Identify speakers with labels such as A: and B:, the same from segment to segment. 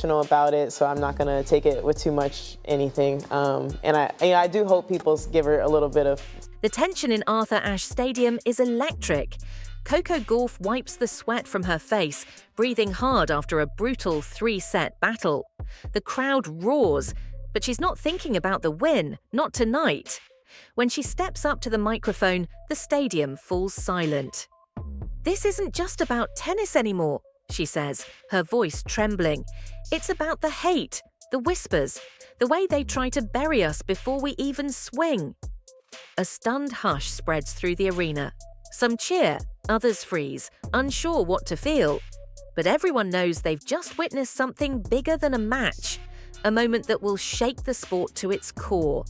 A: emotional about it, so I'm not gonna take it with too much anything. And I do hope people give her a little bit of.
B: The tension in Arthur Ashe Stadium is electric. Coco Gauff wipes the sweat from her face, breathing hard after a brutal 3-set battle. The crowd roars, but she's not thinking about the win, not tonight. When she steps up to the microphone, the stadium falls silent. "This isn't just about tennis anymore," she says, her voice trembling. "It's about the hate, the whispers, the way they try to bury us before we even swing." A stunned hush spreads through the arena. Some cheer, others freeze, unsure what to feel. But everyone knows they've just witnessed something bigger than a match, a moment that will shake the sport to its core.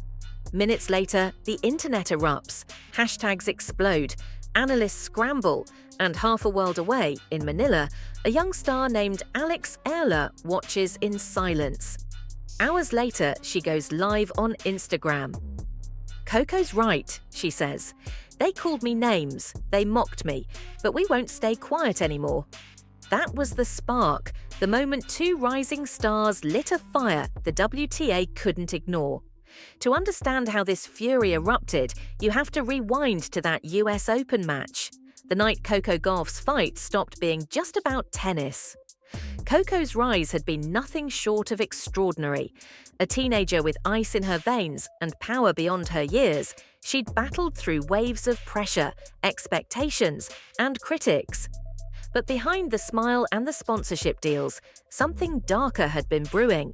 B: Minutes later, the internet erupts, hashtags explode, analysts scramble, and half a world away, in Manila, a young star named Alex EALA watches in silence. Hours later, she goes live on Instagram. "Coco's right," she says. "They called me names, they mocked me, but we won't stay quiet anymore." That was the spark, the moment two rising stars lit a fire the WTA couldn't ignore. To understand how this fury erupted, you have to rewind to that US Open match, the night Coco Gauff's fight stopped being just about tennis. Coco's rise had been nothing short of extraordinary. A teenager with ice in her veins and power beyond her years, she'd battled through waves of pressure, expectations, and critics. But behind the smile and the sponsorship deals, something darker had been brewing.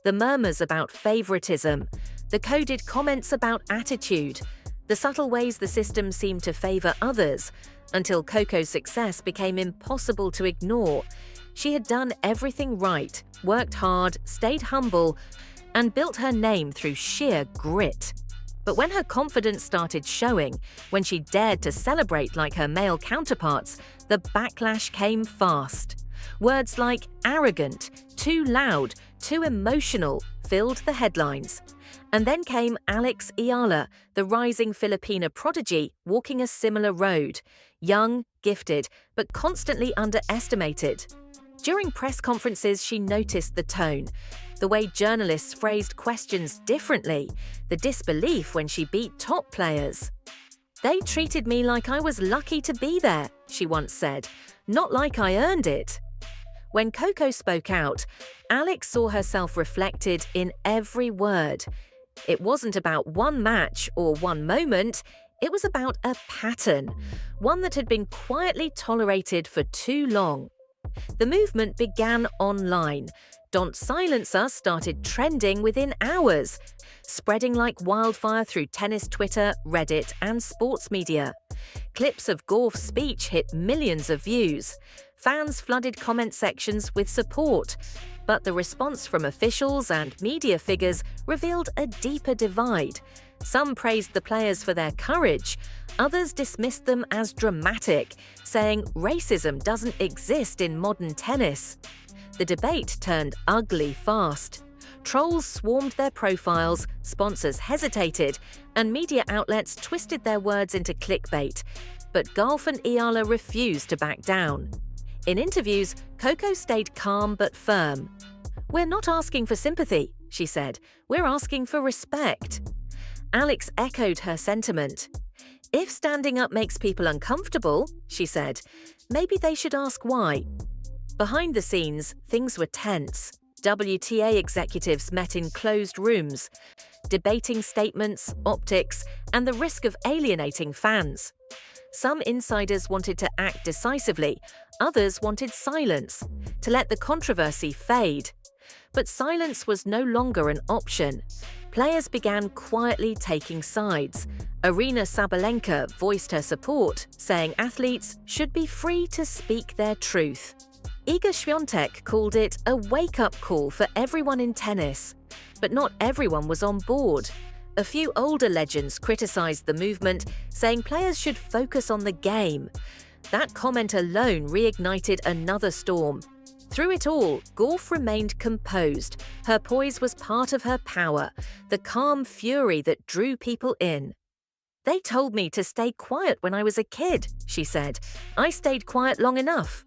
B: The murmurs about favoritism, the coded comments about attitude, the subtle ways the system seemed to favor others, until Coco's success became impossible to ignore. She had done everything right, worked hard, stayed humble, and built her name through sheer grit. But when her confidence started showing, when she dared to celebrate like her male counterparts, the backlash came fast. Words like arrogant, too loud, too emotional filled the headlines. And then came Alex EALA, the rising Filipina prodigy walking a similar road. Young, gifted, but constantly underestimated. During press conferences, she noticed the tone, the way journalists phrased questions differently, the disbelief when she beat top players. "They treated me like I was lucky to be there," she once said, "not like I earned it." When Coco spoke out, Alex saw herself reflected in every word. It wasn't about one match or one moment, it was about a pattern, one that had been quietly tolerated for too long. The movement began online. "Don't Silence Us" started trending within hours, spreading like wildfire through tennis Twitter, Reddit, and sports media. Clips of Gauff's speech hit millions of views. Fans flooded comment sections with support. But the response from officials and media figures revealed a deeper divide. Some praised the players for their courage. Others dismissed them as dramatic, saying racism doesn't exist in modern tennis. The debate turned ugly fast. Trolls swarmed their profiles, sponsors hesitated, and media outlets twisted their words into clickbait. But Gauff and EALA refused to back down. In interviews, Coco stayed calm but firm. "We're not asking for sympathy," she said. "We're asking for respect." Alex echoed her sentiment. "If standing up makes people uncomfortable," she said, "maybe they should ask why." Behind the scenes, things were tense. WTA executives met in closed rooms, debating statements, optics, and the risk of alienating fans. Some insiders wanted to act decisively, others wanted silence, to let the controversy fade. But silence was no longer an option. Players began quietly taking sides. Arina Sabalenka voiced her support, saying athletes should be free to speak their truth. Iga Świątek called it a wake-up call for everyone in tennis. But not everyone was on board. A few older legends criticized the movement, saying players should focus on the game. That comment alone reignited another storm. Through it all, Gauff remained composed. Her poise was part of her power, the calm fury that drew people in. "They told me to stay quiet when I was a kid," she said. "I stayed quiet long enough."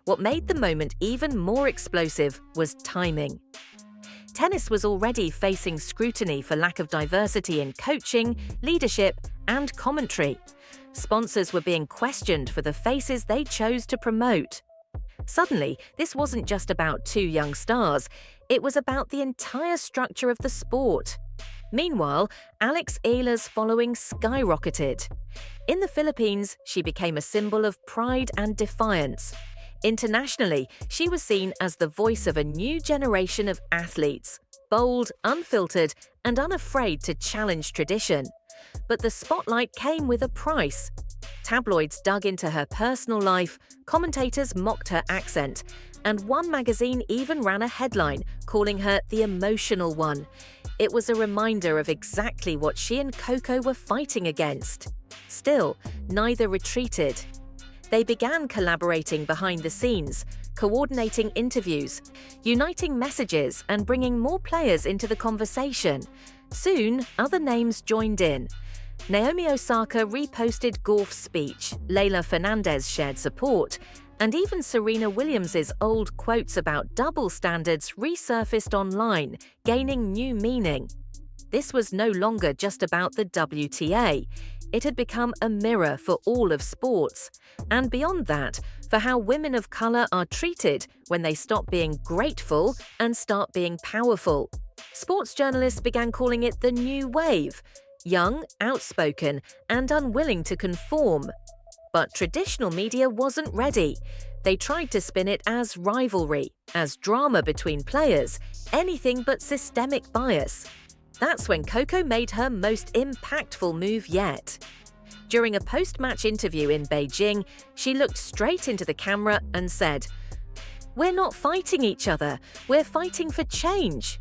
B: What made the moment even more explosive was timing. Tennis was already facing scrutiny for lack of diversity in coaching, leadership, and commentary. Sponsors were being questioned for the faces they chose to promote. Suddenly, this wasn't just about two young stars, it was about the entire structure of the sport. Meanwhile, Alex EALA's following skyrocketed. In the Philippines, she became a symbol of pride and defiance. Internationally, she was seen as the voice of a new generation of athletes, bold, unfiltered, and unafraid to challenge tradition. But the spotlight came with a price. Tabloids dug into her personal life, commentators mocked her accent, and one magazine even ran a headline calling her the emotional one. It was a reminder of exactly what she and Coco were fighting against. Still, neither retreated. They began collaborating behind the scenes, coordinating interviews, uniting messages, and bringing more players into the conversation. Soon, other names joined in. Naomi Osaka reposted Gauff's speech, Leylah Fernandez shared support, and even Serena Williams' old quotes about double standards resurfaced online, gaining new meaning. This was no longer just about the WTA. It had become a mirror for all of sports, and beyond that, for how women of color are treated when they stop being grateful and start being powerful. Sports journalists began calling it the new wave, young, outspoken, and unwilling to conform. But traditional media wasn't ready. They tried to spin it as rivalry, as drama between players, anything but systemic bias. That's when Coco made her most impactful move yet. During a post-match interview in Beijing, she looked straight into the camera and said, "We're not fighting each other, we're fighting for change."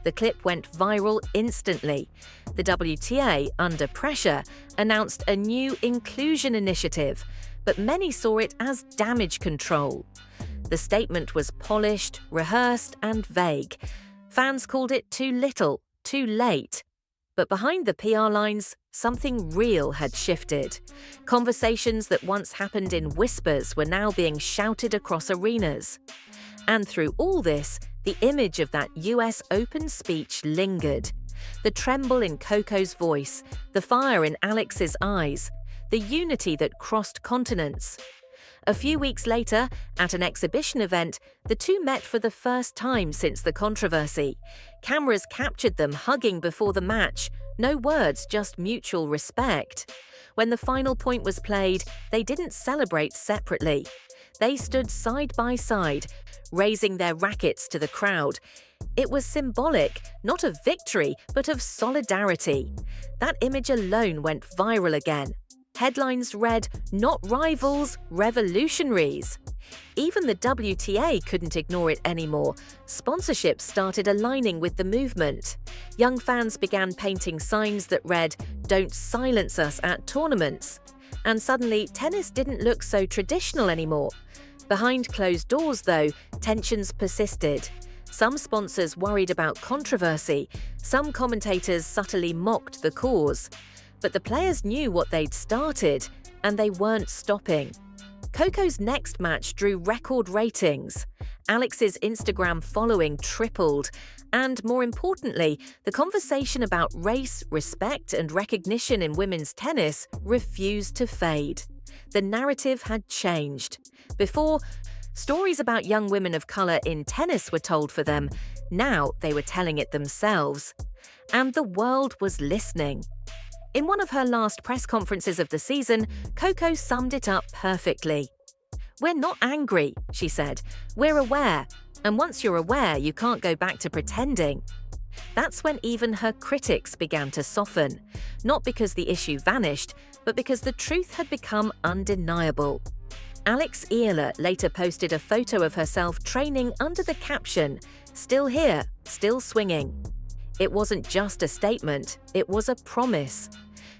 B: The clip went viral instantly. The WTA, under pressure, announced a new inclusion initiative, but many saw it as damage control. The statement was polished, rehearsed, and vague. Fans called it too little, too late. But behind the PR lines, something real had shifted. Conversations that once happened in whispers were now being shouted across arenas. And through all this, the image of that US Open speech lingered. The tremble in Coco's voice, the fire in Alex's eyes, the unity that crossed continents. A few weeks later, at an exhibition event, the two met for the first time since the controversy. Cameras captured them hugging before the match, no words, just mutual respect. When the final point was played, they didn't celebrate separately. They stood side by side, raising their rackets to the crowd. It was symbolic, not of victory, but of solidarity. That image alone went viral again. Headlines read, "Not rivals, revolutionaries." Even the WTA couldn't ignore it anymore. Sponsorships started aligning with the movement. Young fans began painting signs that read, "Don't silence us at tournaments." And suddenly, tennis didn't look so traditional anymore. Behind closed doors, though, tensions persisted. Some sponsors worried about controversy. Some commentators subtly mocked the cause. But the players knew what they'd started, and they weren't stopping. Coco's next match drew record ratings. Alex's Instagram following tripled. And more importantly, the conversation about race, respect, and recognition in women's tennis refused to fade. The narrative had changed. Before, stories about young women of color in tennis were told for them. Now they were telling it themselves. And the world was listening. In one of her last press conferences of the season, Coco summed it up perfectly. "We're not angry," she said. "We're aware. And once you're aware, you can't go back to pretending." That's when even her critics began to soften. Not because the issue vanished, but because the truth had become undeniable. Alex EALA later posted a photo of herself training under the caption, "Still here, still swinging." It wasn't just a statement, it was a promise.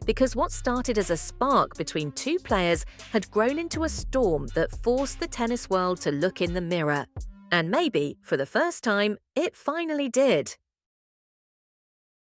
B: Because what started as a spark between two players had grown into a storm that forced the tennis world to look in the mirror. And maybe, for the first time, it finally did.